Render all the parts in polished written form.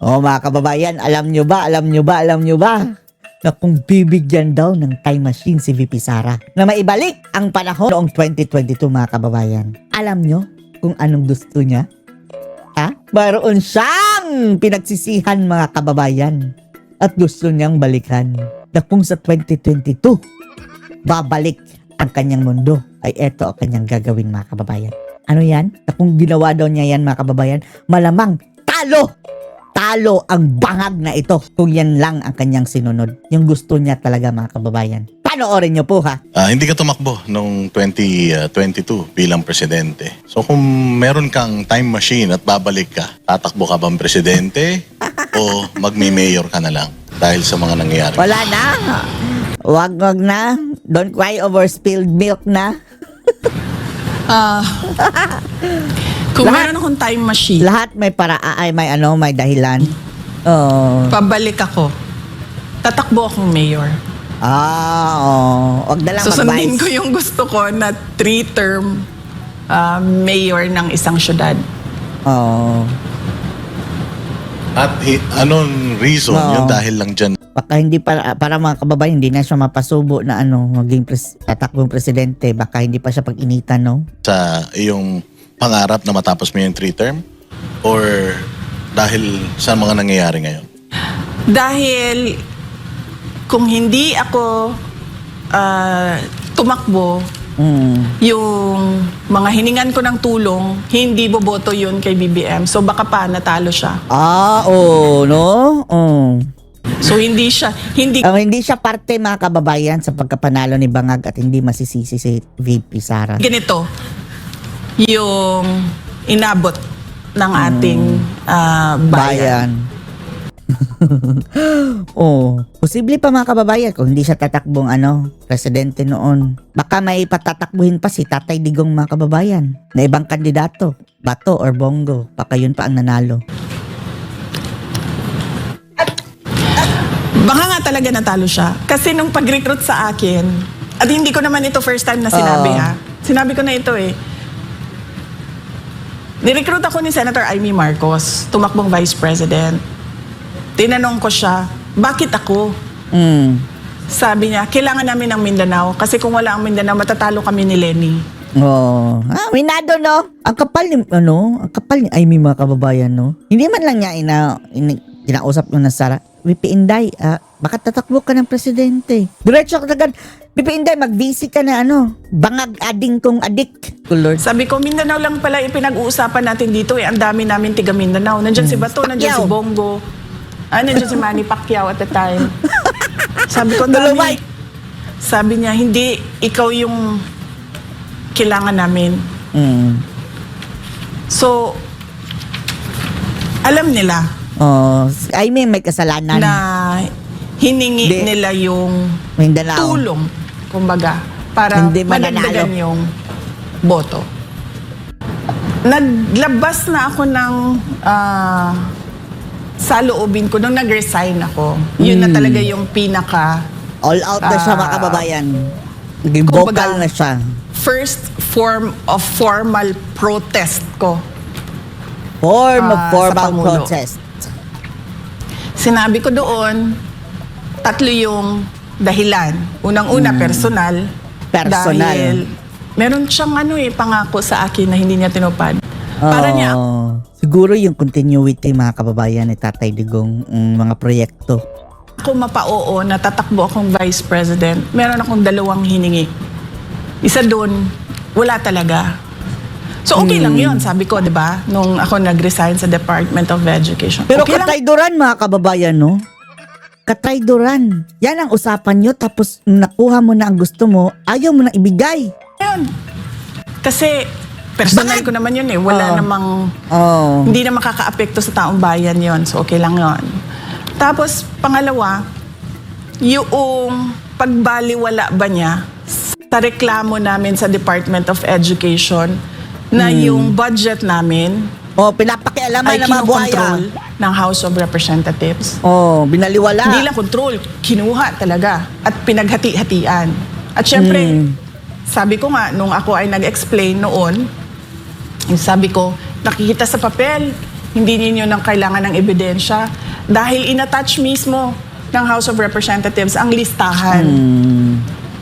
Mga kababayan, alam nyo ba na kung bibigyan daw ng time machine si VP Sara na maibalik ang panahon noong 2022 mga kababayan. Alam nyo kung anong gusto niya? Mayroon siyang pinagsisihan mga kababayan at gusto niyang balikan na kung sa 2022 babalik ang kanyang mundo ay eto ang kanyang gagawin mga kababayan. Ano yan? Na kung ginawa daw niya yan mga kababayan, malamang talo ang bangag na ito kung yan lang ang kanyang sinunod. Yung gusto niya talaga mga kababayan. Panoorin niyo po ha. Hindi ka tumakbo noong 2022 bilang presidente. So kung meron kang time machine at babalik ka, tatakbo ka bang presidente o magme-mayor ka na lang dahil sa mga nangyayari? Wala na. Wag na. Don't cry over spilled milk na. Kung meron akong time machine, Lahat may may dahilan. pabalik ako. Tatakbo akong mayor. Wag na lang Susundin mag-vice. ko yung gusto ko na 3-term mayor ng isang syudad. At anong reason yung dahil lang dyan? Baka hindi para mga kababayan, hindi na siya mapasubo na maging tatakbong presidente. Baka hindi pa siya pag-initan, no? Sa iyong pangarap na matapos mo yung 3-term? Or dahil sa mga nangyayari ngayon? Dahil kung hindi ako tumakbo, yung mga hiningan ko ng tulong, hindi boboto yun kay BBM. So baka pa natalo siya. No? So hindi Hindi siya parte mga kababayan sa pagkapanalo ni Bangag at hindi masisisi si VP Sara. ganito yung inabot ng ating bayan. Posible pa mga kababayan kung hindi siya tatakbong presidente noon. Baka may patatakbuhin pa si Tatay Digong mga kababayan na ibang kandidato, Bato or Bongo. Baka yun pa ang nanalo. Baka nga talaga natalo siya. Kasi nung pag-recruit sa akin, at hindi ko naman ito first time na sinabi ha. Sinabi ko na ito eh. Nirecruit ako ni Senator Amy Marcos, tumakbong Vice President. Tinanong ko siya, bakit ako? Sabi niya, kailangan namin ng Mindanao kasi kung wala ang Mindanao, matatalo kami ni Lenny. Minado no? Ang kapal ni Amy mga kababayan no? Hindi man lang niya kinausap ko na Sara, VP Inday, baka tatakbo ka ng presidente. Diretso ka agad, VP Inday, mag-VC ka na bangag ading kong adik. Lord. Sabi ko, Mindanao lang pala ipinag-uusapan natin dito eh. Ang dami namin tiga Mindanao. Nandyan si Bato, nandyan si Bongo. Nandyan si Manny Pacquiao at the time. Sabi ko, dami. Sabi niya, hindi, ikaw yung kailangan namin. So, alam nila I mean, may kasalanan na hiningi nila yung Mindanao. tulong, kumbaga, para Hindi mananalo. madagdagan yung boto. Naglabas na ako ng saloobin ko nung nag-resign ako. Yun na talaga yung pinaka All out na siya mga kababayan. Naging kumbaga, vocal na siya. first form of formal protest ko. Formal sa Pangulo. protest. Sinabi ko doon, 3 yung dahilan. Unang-una, personal. Dahil meron siyang pangako sa akin na hindi niya tinupad. Para niya, siguro yung continuity mga kababayan ni Tatay Digong, mga proyekto. ako mapa-oo na tatakbo akong Vice President, meron akong 2 hiningi. Isa doon, wala talaga. So okay lang yun, sabi ko, di ba? Nung ako nag-resign sa Department of Education. Pero okay lang. katrayduran mga kababayan, no? Katrayduran. Yan ang usapan nyo, tapos nakuha mo na ang gusto mo, ayaw mo na ibigay. Yun. Kasi personal ko naman yun eh. Wala namang, hindi na makaka-apekto sa taong bayan yun. So okay lang yun. Tapos pangalawa, yung pagbaliwala ba niya sa reklamo namin sa Department of Education na yung budget namin Pinapakialaman ay ng mga buhaya. kinokontrol ng House of Representatives. Binaliwala. Hindi lang control, kinuha talaga at pinaghati-hatian. At syempre, sabi ko nga, nung ako ay nag-explain noon, sabi ko, nakikita sa papel, hindi ninyo nang kailangan ng ebidensya dahil inattach mismo ng House of Representatives ang listahan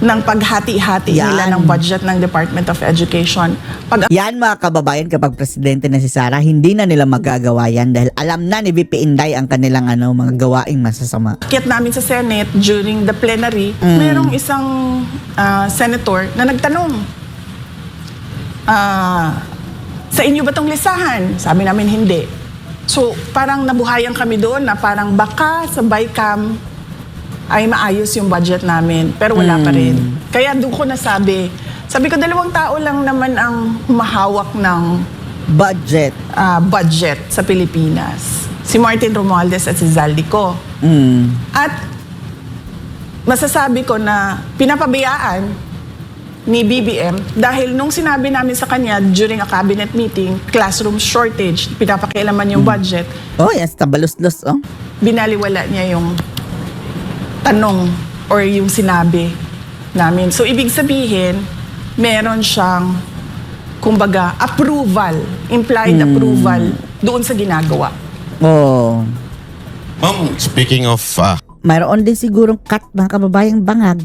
ng paghati-hati nila Yan. ng budget ng Department of Education. Pag Yan mga kababayan, kapag presidente na si Sara, hindi na nila magagawa yan dahil alam na ni VP Inday ang kanilang mga gawaing masasama. akit namin sa Senate during the plenary, merong isang senator na nagtanong, sa inyo ba tong listahan? Sabi namin hindi. So parang nabuhayan kami doon na parang baka sa BICAM ay maayos yung budget namin, pero wala pa rin. Kaya doon ko nasabi, sabi ko 2 tao lang naman ang humahawak ng Budget. budget sa Pilipinas. Si Martin Romualdez at si Zaldico. At masasabi ko na pinapabayaan ni BBM dahil nung sinabi namin sa kanya during a cabinet meeting, classroom shortage, pinapakialaman yung budget, Oh, yes, tabalos-los. Oh. binaliwala niya yung tanong or yung sinabi namin. So, ibig sabihin, meron siyang, kumbaga, approval, implied approval doon sa ginagawa. Oh. Ma'am, speaking of Mayroon din sigurong cut mga kababayang bangag.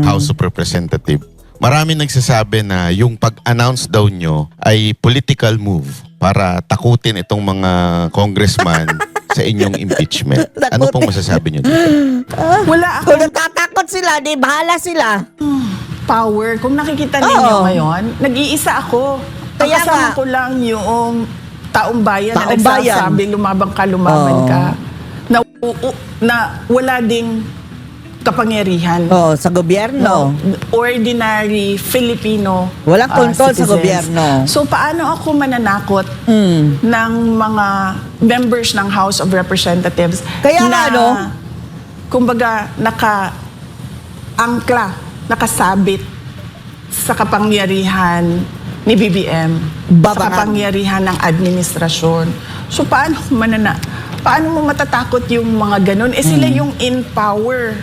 House of Representative, marami nagsasabi na yung pag-announce daw nyo ay political move para takutin itong mga congressman sa inyong impeachment. Ano pong masasabi nyo dito? Wala Kung akong natatakot sila, di bahala sila. power. Kung nakikita ninyo Oo. ngayon, nag-iisa ako. Kaya Kasama nga. ko lang yung taong bayan na Taong bayan. nagsasabi, lumabang ka, lumaban Oo. ka. Na wala ding kapangyarihan. Oh, sa gobyerno. Ordinary Filipino Walang control sa citizens. gobyerno. So paano ako mananakot ng mga members ng House of Representatives Kaya na, nga, no? kumbaga, nakasabit sa kapangyarihan ni BBM, sa Babangan. kapangyarihan ng administrasyon. So paano mo matatakot yung mga ganun? Eh sila yung in power.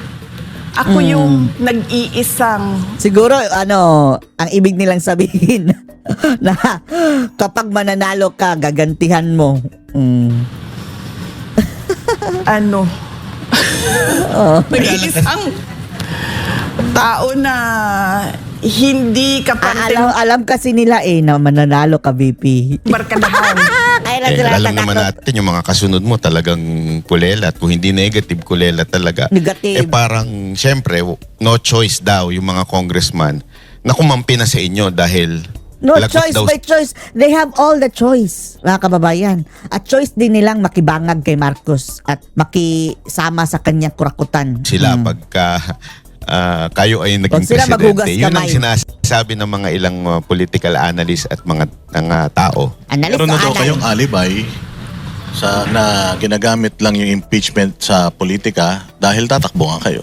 Ako yung nag-iisang Siguro, ang ibig nilang sabihin na kapag mananalo ka, gagantihan mo. nag-iisang tao na hindi kapanteng Alam kasi nila na mananalo ka, VP. barkadahan. Kaya Alam naman natin yung mga kasunod mo talagang kulelat. Kung hindi negative, kulelat talaga. Negative. Parang, syempre, no choice daw yung mga congressman na kumampi na sa inyo dahil No lagot choice daw by choice. They have all the choice, mga kababayan. At choice din nilang makibangag kay Marcos at makisama sa kanyang kurakutan. sila pagka kayo ay naging Huwag sila maghugas presidente. Yun ang kamay. sinasabi ng mga ilang political analysts at mga tao. Analyst Meron na o daw anay? kayong alibay na ginagamit lang yung impeachment sa politika dahil tatakbo nga kayo.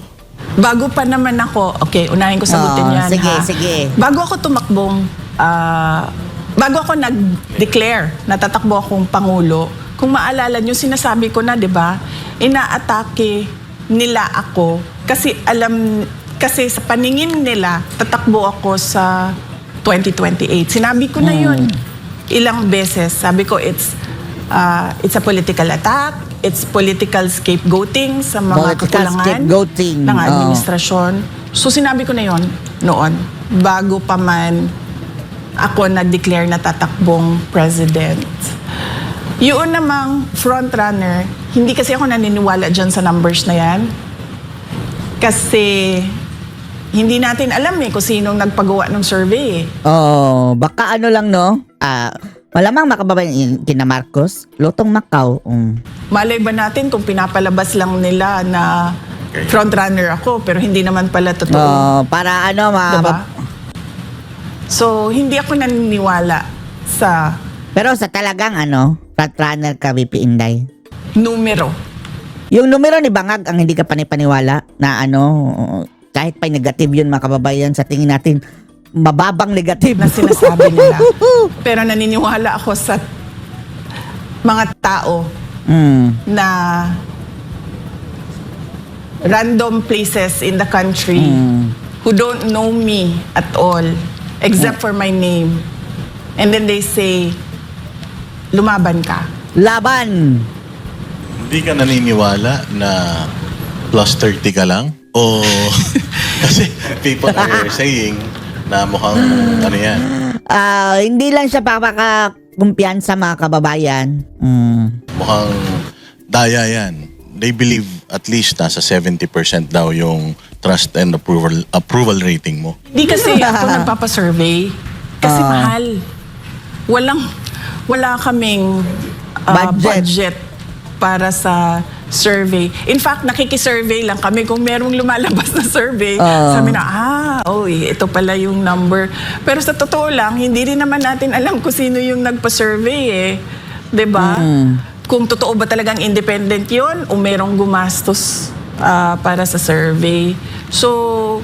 Bago pa naman ako, okay, unahin ko sagutin yan. Sige, ha? sige. Bago ako tumakbong, bago ako nag-declare na tatakbo akong Pangulo, kung maalala nyo, sinasabi ko na, di ba, inaatake nila ako kasi sa paningin nila, tatakbo ako sa 2028. Sinabi ko na yun ilang beses. Sabi ko, it's a political attack, it's political scapegoating sa mga Political kakulangan scapegoating, ng oo. administrasyon. So sinabi ko na yon noon, bago pa man ako nag-declare na tatakbong president. Yun namang frontrunner, hindi kasi ako naniniwala dyan sa numbers na yan. Kasi hindi natin alam kung sinong nagpagawa ng survey. Oh, baka lang, no? Malamang makababayan kina Marcos, Lotong Macau. Malay ba natin kung pinapalabas lang nila na frontrunner ako pero hindi naman pala totoo. Para Diba? So, hindi ako naniniwala sa Pero sa talagang frontrunner ka, VP Inday. numero. Yung numero ni Bangag ang hindi ka panipaniwala na kahit pa negative yun mga kababayan, sa tingin natin mababang negative Na sinasabi nila. Pero naniniwala ako sa mga tao na random places in the country who don't know me at all except for my name. And then they say, lumaban ka. Laban. Hindi ka naniniwala na plus 30 ka lang? O kasi people are saying na mukhang ano yan. Hindi lang siya kumpiyansa mga kababayan. Mukhang daya yan. They believe at least nasa 70% daw yung trust and approval rating mo. Hindi kasi ako nagpapasurvey. Kasi mahal. Wala kaming budget para sa survey. In fact, nakikisurvey lang kami kung merong lumalabas na survey. Sabi na, ito pala yung number. Pero sa totoo lang, hindi rin naman natin alam kung sino yung nagpa-survey eh. 'Di ba? Kung totoo ba talagang independent yun o merong gumastos para sa survey. So,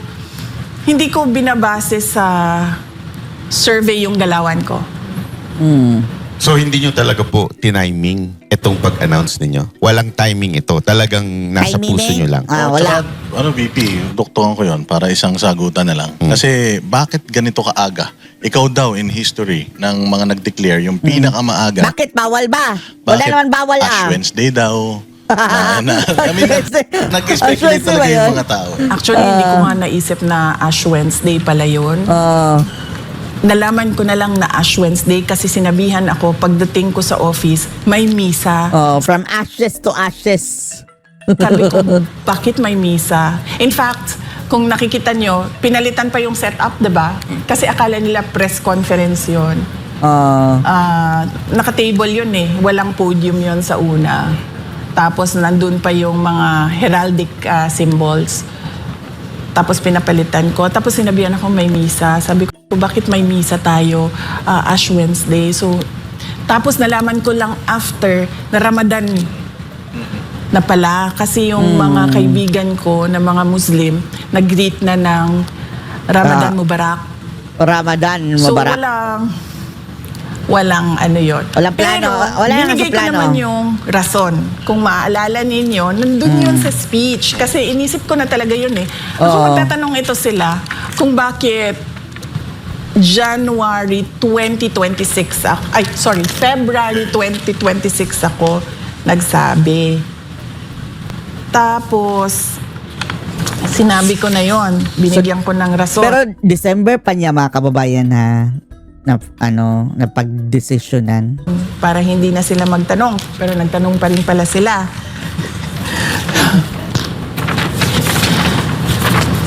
hindi ko binabase sa survey yung galawan ko. So hindi nyo talaga po tiniming itong pag-announce ninyo? Walang timing ito. Talagang nasa Timing puso nyo lang. Wala. Tsaka, VP, doktoran ko yon para isang sagutan na lang. Kasi bakit ganito kaaga? Ikaw daw in history ng mga nag-declare yung pinakamaaga. Bakit? Bawal ba? Wala Bakit? naman bawal Ash Wednesday daw. Nag-speculate talaga yung mga tao. Actually, hindi ko nga naisip na Ash Wednesday pala yun. Nalaman ko na lang na Ash Wednesday kasi sinabihan ako pagdating ko sa office, may misa. From ashes to ashes. Sabi ko, bakit may misa? In fact, kung nakikita nyo, pinalitan pa yung setup, diba? Kasi akala nila press conference yun. Naka-table yun eh. Walang podium yun sa una. Tapos nandun pa yung mga heraldic symbols. Tapos pinapalitan ko. Tapos sinabihan ako may misa. Sabi ko, bakit may misa tayo Ash Wednesday? So, tapos nalaman ko lang after na Ramadan na pala. Kasi yung mga kaibigan ko na mga Muslim, nag-greet na ng Ramadan Mubarak. Ramadan So, Mubarak. walang ano yun. Walang plano. Pero, Wala nang binigay ko plano. naman yung rason. Kung maaalala ninyo, nandun yun sa speech. Kasi inisip ko na talaga yun eh. Kung magtatanong ito sila, kung bakit January 2026 February 2026 ako nagsabi. Tapos, sinabi ko na yon, binigyan ko ng rason. Pero December pa niya mga kababayan na pagdesisyonan. Para hindi na sila magtanong. Pero nagtanong pa rin pala sila.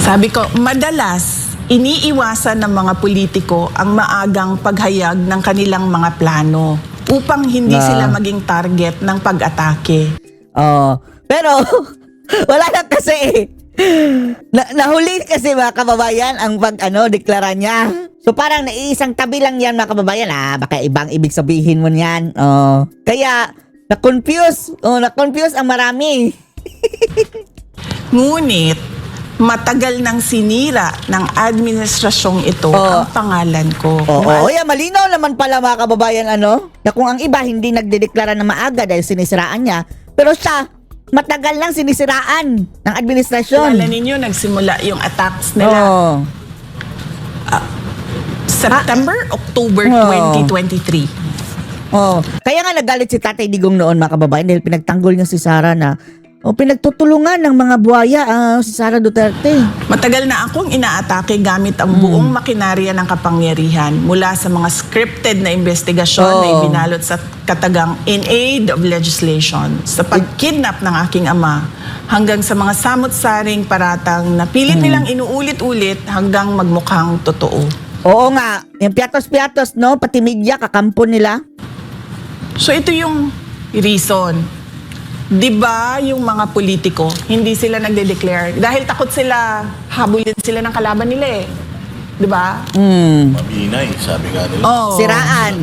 Sabi ko, madalas, iniiwasan ng mga politiko ang maagang paghayag ng kanilang mga plano upang hindi sila maging target ng pag-atake. Pero, wala na kasi. Nahuli kasi mga kababayan ang deklara niya. So parang naiisang tabi lang yan mga kababayan. Baka ibang ibig sabihin mo niyan. Kaya, na-confuse ang marami. Ngunit, matagal nang sinira ng administrasyong ito ang pangalan ko. Malinaw naman pala mga kababayan na kung ang iba hindi nagdedeklara na maaga dahil sinisiraan niya. Pero siya, matagal lang sinisiraan ng administrasyon. Wala ninyo, nagsimula yung attacks nila. September, October 2023. Kaya nga nagalit si Tatay Digong noon mga kababayan dahil pinagtanggol niya si Sara na pinagtutulungan ng mga buhaya si Sara Duterte. Matagal na akong inaatake gamit ang buong makinarya ng kapangyarihan mula sa mga scripted na investigasyon na ibinalot sa katagang in aid of legislation, sa pagkidnap ng aking ama, hanggang sa mga samot-saring paratang na pilit nilang inuulit-ulit hanggang magmukhang totoo. Oo nga, yung piatos-piatos, pati media, kakampo nila. So ito yung reason. Di ba yung mga politiko, hindi sila nagde-declare dahil takot sila, habulin sila ng kalaban nila eh. Di ba? Mabinay, sabi nga nila. Siraan.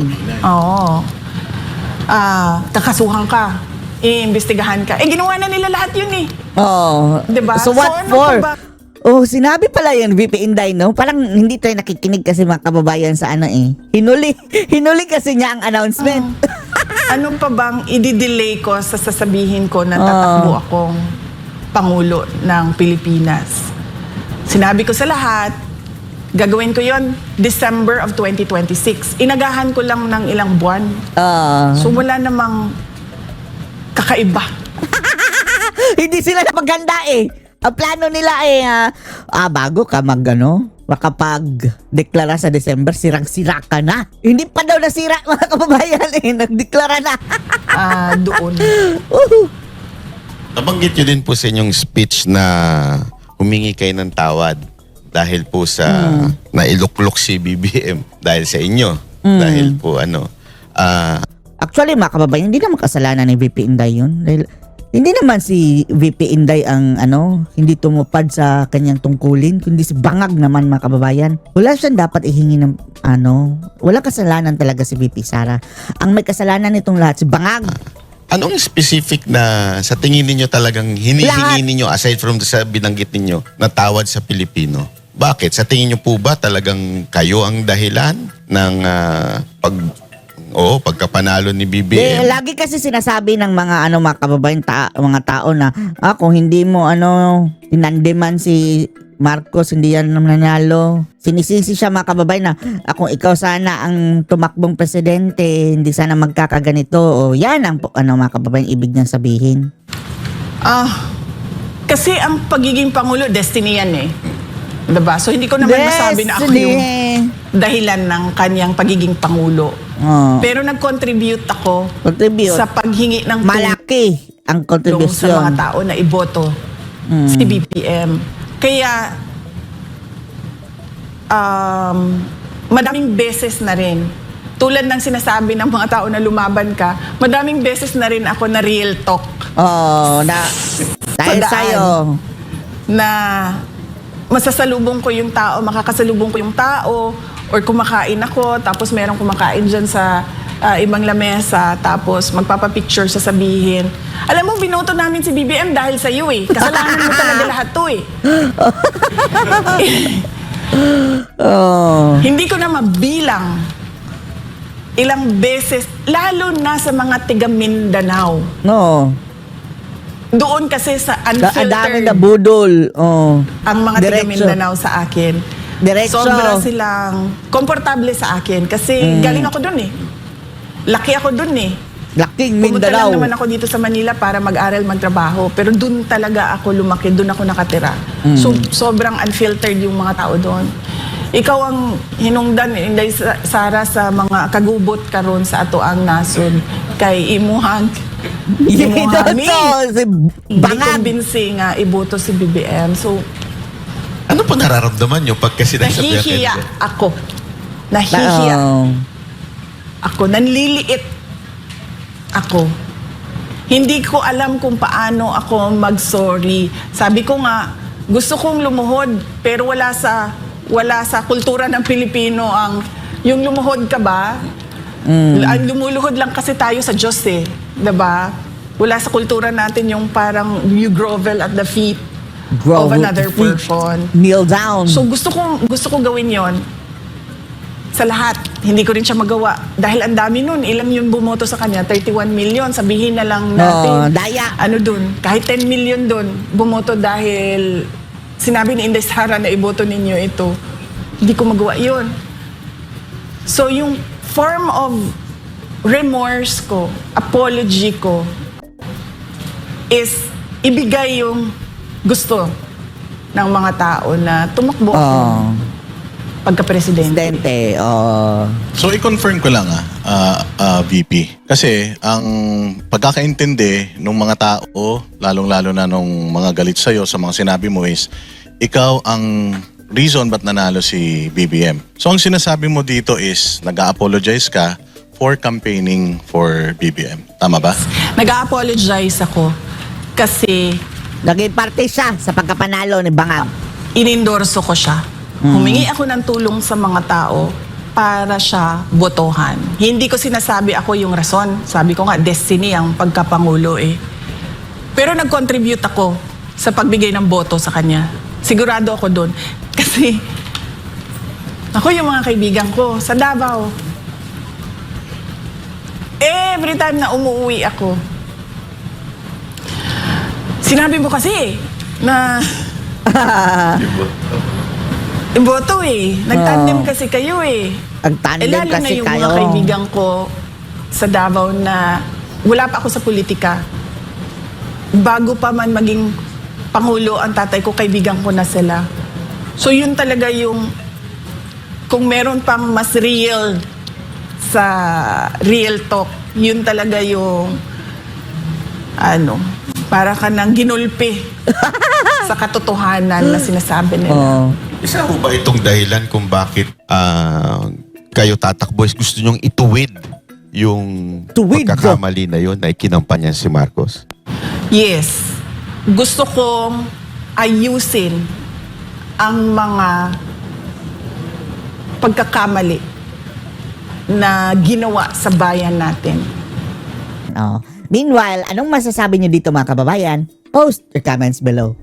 Kakasuhan ka, iimbestigahan ka. Ginawa na nila lahat yun eh. Di ba? So what ano for? ba? Sinabi pala yan, VP Inday, Parang hindi tayo nakikinig kasi mga kababayan sa Hinuli kasi niya ang announcement. Ano pa bang i-delay ko sa sasabihin ko na tatakbo akong Pangulo ng Pilipinas? Sinabi ko sa lahat, gagawin ko yon December of 2026. Inagahan ko lang ng ilang buwan. So wala namang kakaiba. Hindi sila napaganda eh. Ang plano nila eh, bago ka makapag-deklara sa December, sirang-sira ka na. Hindi pa daw nasira, mga kababayan eh. Nagdeklara na. Doon. Nabanggit nyo din po sa inyong speech na humingi kayo ng tawad dahil po sa nailuklok si BBM dahil sa inyo. Dahil po Actually, mga kababayan, hindi naman kasalanan ni VP Inday yun. Dahil hindi naman si VP Inday ang hindi tumupad sa kanyang tungkulin, kundi si Bangag naman, mga kababayan. Wala siyang dapat ihingi ng wala kasalanan talaga si VP Sara. Ang may kasalanan nitong lahat, si Bangag. anong specific na sa tingin ninyo talagang hinihingi ninyo aside from sa binanggit ninyo na tawad sa Pilipino? Bakit? Sa tingin nyo po ba talagang kayo ang dahilan ng pagkapanalo ni BBM? Lagi kasi sinasabi ng mga mga kababayan, mga tao na kung hindi mo tinandeman si Marcos, hindi yan nanalo. Sinisisi siya, mga kababayan, na kung ikaw sana ang tumakbong presidente, hindi sana magkakaganito. O yan ang mga kababayan ibig niyang sabihin. Kasi ang pagiging Pangulo, destiny yan eh. Diba? So hindi ko naman masabi na ako yung dahilan ng kanyang pagiging Pangulo. Pero nag-contribute ako sa paghingi ng malaki ang tulong kontribusyon sa mga tao na iboto si BBM. Kaya madaming beses na rin, tulad ng sinasabi ng mga tao na lumaban ka, madaming beses na rin ako na real talk. Dahil sa'yo. Na masasalubong ko yung tao, makakasalubong ko yung tao, or kumakain ako, tapos merong kumakain dyan sa ibang lamesa, tapos magpapapicture sasabihin, alam mo, binoto namin si BBM dahil sa iyo eh. Kasalanan mo talaga lahat to eh. Hindi ko na mabilang ilang beses, lalo na sa mga tiga Mindanao. Doon kasi sa unfiltered, Dami na budol. ang mga tiga Mindanao sa akin. Diretso. Sobra silang komportable sa akin kasi galing ako doon eh. Laki ako doon eh. Laking Pumunta Mindanao. lang naman ako dito sa Manila para mag-aral, magtrabaho. Pero doon talaga ako lumaki, doon ako nakatira. So, sobrang unfiltered yung mga tao doon. Ikaw ang hinungdan, Inday Sara, sa mga kagubot karon sa ato ang nasod. Kay Imuhang. Imuhami. Hindi Bangag. kumbinsi nga iboto si BBM. So, Ano po nararamdaman nyo pagka sinasabihan kayo? nahihiya ako. Nahihiya ako. Nanliliit ako. Hindi ko alam kung paano ako mag-sorry. Sabi ko nga, gusto kong lumuhod, pero wala sa kultura ng Pilipino ang yung lumuhod ka ba? Ang lumuluhod lang kasi tayo sa Diyos eh. Diba? Wala sa kultura natin yung parang you grovel at the feet of another person. Kneel down. So gusto ko gawin yon sa lahat. Hindi ko rin siya magawa. Dahil ang dami nun. Ilan yung bumoto sa kanya? 31 million. Sabihin na lang natin. Daya. Ano dun? Kahit 10 million dun. Bumoto dahil sinabi ni Inday Sara na iboto ninyo ito. Hindi ko magawa yun. So yung form of remorse ko, apology ko, is ibigay yung gusto ng mga tao na tumakbo ako pagka-presidente. So, i-confirm ko lang VP. Kasi, ang pagkakaintindi ng mga tao, lalong-lalo na nung mga galit sa'yo sa mga sinabi mo is, ikaw ang reason ba't nanalo si BBM. So, ang sinasabi mo dito is, nag-a-apologize ka for campaigning for BBM. Tama ba? Nag-a-apologize ako kasi Naging parte siya sa pagkapanalo ni Bangag. inendorso ko siya. Humingi ako ng tulong sa mga tao para siya botohan. Hindi ko sinasabi ako yung rason. Sabi ko nga, destiny ang pagkapangulo eh. Pero nag-contribute ako sa pagbigay ng boto sa kanya. Sigurado ako doon. Kasi ako yung mga kaibigan ko sa Davao. Every time na umuwi ako, sinabi mo kasi na iboto eh. Nagtandem kasi kayo eh. Ang tandem Lalo na kasi yung kayo. mga kaibigan ko sa Davao na wala pa ako sa politika. bago pa man maging Pangulo ang tatay ko, kaibigan ko na sila. So yun talaga yung, kung meron pang mas real sa real talk, yun talaga yung, para ka nang ginulpi sa katotohanan na sinasabi nila. Oh. Isa po ba itong dahilan kung bakit kayo tatakbo is gusto nyong ituwid yung Tuwid? pagkakamali na yun na ikinampanya si Marcos? Yes. Gusto kong ayusin ang mga pagkakamali na ginawa sa bayan natin. Oh. Meanwhile, anong masasabi niyo dito mga kababayan? Post your comments below.